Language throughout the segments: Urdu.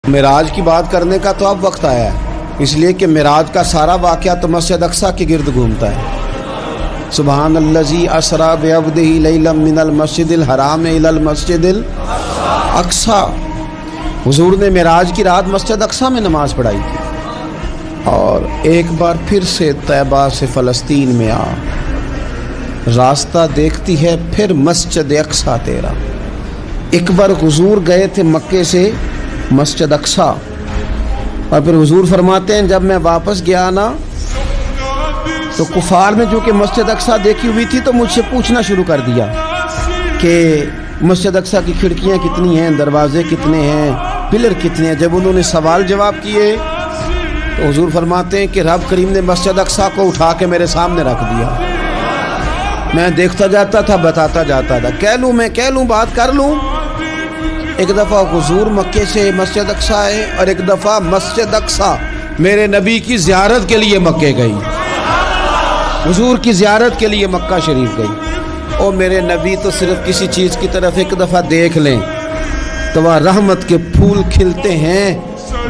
معراج کی بات کرنے کا تو اب وقت آیا ہے، اس لیے کہ معراج کا سارا واقعہ تو مسجد اقصیٰ کے گرد گھومتا ہے۔ سبحان الذی اسریٰ بعبدہ لیلا من المسجد الحرام الی المسجد الاقصیٰ۔ حضور نے معراج کی رات مسجد اقصیٰ میں نماز پڑھائی تھی، اور ایک بار پھر سے طیبہ سے فلسطین میں آ، راستہ دیکھتی ہے پھر مسجد اقصیٰ تیرا۔ ایک بار حضور گئے تھے مکے سے مسجد اقصیٰ، اور پھر حضور فرماتے ہیں جب میں واپس گیا نا تو کفار نے جو کہ مسجد اقصیٰ دیکھی ہوئی تھی تو مجھ سے پوچھنا شروع کر دیا کہ مسجد اقصیٰ کی کھڑکیاں کتنی ہیں، دروازے کتنے ہیں، پلر کتنے ہیں۔ جب انہوں نے سوال جواب کیے تو حضور فرماتے ہیں کہ رب کریم نے مسجد اقصیٰ کو اٹھا کے میرے سامنے رکھ دیا۔ میں دیکھتا جاتا تھا، بتاتا جاتا تھا، کہہ لوں بات کر لوں۔ ایک دفعہ حضور مکے سے مسجد اقصیٰ آئے، اور ایک دفعہ مسجد اقصیٰ میرے نبی کی زیارت کے لیے مکے گئی، حضور کی زیارت کے لیے مکہ شریف گئی۔ اور میرے نبی تو صرف کسی چیز کی طرف ایک دفعہ دیکھ لیں تو وہاں رحمت کے پھول کھلتے ہیں۔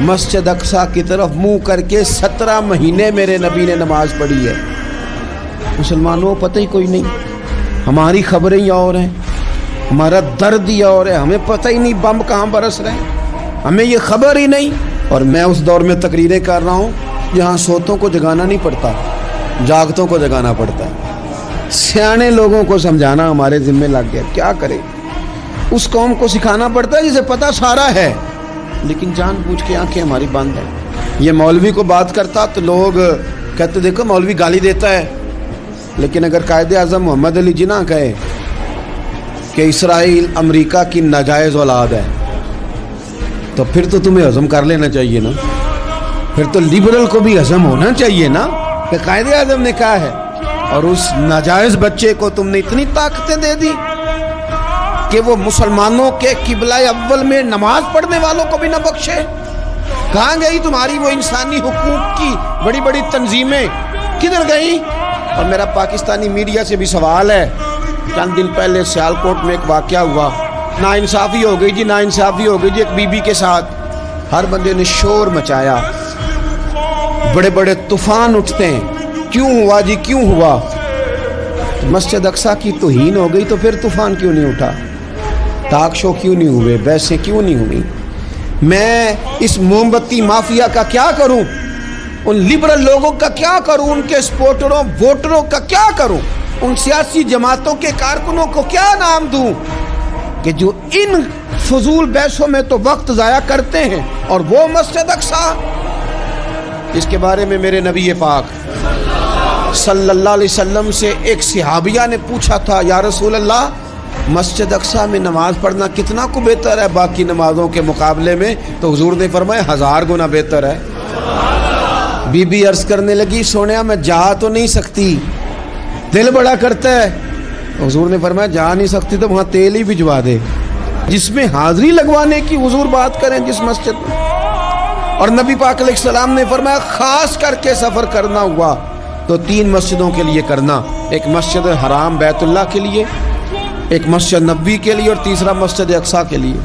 مسجد اقصیٰ کی طرف منہ کر کے 17 مہینے میرے نبی نے نماز پڑھی ہے۔ مسلمانوں پتہ ہی کوئی نہیں، ہماری خبریں ہی اور ہیں، ہمارا درد ہی اور ہے، ہمیں پتہ ہی نہیں بم کہاں برس رہے ہیں، ہمیں یہ خبر ہی نہیں۔ اور میں اس دور میں تقریریں کر رہا ہوں جہاں سوتوں کو جگانا نہیں پڑتا، جاگتوں کو جگانا پڑتا ہے۔ سیانے لوگوں کو سمجھانا ہمارے ذمہ لگ گیا، کیا کرے؟ اس قوم کو سکھانا پڑتا ہے جسے پتہ سارا ہے، لیکن جان بوجھ کے آنکھیں ہماری بند ہیں۔ یہ مولوی کو بات کرتا تو لوگ کہتے دیکھو مولوی گالی دیتا ہے، لیکن اگر قائد اعظم محمد علی جناح کہے کہ اسرائیل امریکہ کی ناجائز اولاد ہے تو پھر تو تمہیں ہضم کر لینا چاہیے نا، پھر تو لیبرل کو بھی ہضم ہونا چاہیے نا کہ قائد اعظم نے کہا ہے، اور اس ناجائز بچے کو تم نے اتنی طاقتیں دے دی کہ وہ مسلمانوں کے قبلہ اول میں نماز پڑھنے والوں کو بھی نہ بخشے۔ کہاں گئی تمہاری وہ انسانی حقوق کی بڑی بڑی تنظیمیں، کدھر گئی؟ اور میرا پاکستانی میڈیا سے بھی سوال ہے، چند دن پہلے سیالکوٹ میں ایک واقعہ ہوا، ناانصافی ہو گئی جی ایک بی بی کے ساتھ، ہر بندے نے شور مچایا، بڑے بڑے طوفان اٹھتے ہیں، کیوں ہوا جی کیوں ہوا؟ مسجد اقصیٰ کی توہین ہو گئی تو پھر طوفان کیوں نہیں اٹھا؟ ٹاک شو کیوں نہیں ہوئے؟ بحثیں کیوں نہیں ہوئی؟ میں اس موم بتی مافیا کا کیا کروں؟ ان لبرل لوگوں کا کیا کروں؟ ان کے سپورٹروں ووٹروں کا کیا کروں؟ ان سیاسی جماعتوں کے کارکنوں کو کیا نام دوں کہ جو ان فضول بحثوں میں تو وقت ضائع کرتے ہیں، اور وہ مسجد اقصیٰ جس کے بارے میں میرے نبی پاک صلی اللہ علیہ وسلم سے ایک صحابیہ نے پوچھا تھا، یا رسول اللہ مسجد اقصیٰ میں نماز پڑھنا کتنا کو بہتر ہے باقی نمازوں کے مقابلے میں؟ تو حضور نے فرمایا 1000 گنا بہتر ہے۔ بی بی عرض کرنے لگی، سونیا میں جا تو نہیں سکتی، دل بڑا کرتا ہے۔ حضور نے فرمایا جا نہیں سکتی تو وہاں تیل ہی بھجوا دے، جس میں حاضری لگوانے کی حضور بات کریں جس مسجد میں۔ اور نبی پاک علیہ السلام نے فرمایا خاص کر کے سفر کرنا ہوا تو 3 مسجدوں کے لیے کرنا، ایک مسجد حرام بیت اللہ کے لیے، ایک مسجد نبوی کے لیے، اور تیسرا مسجد اقصیٰ کے لیے۔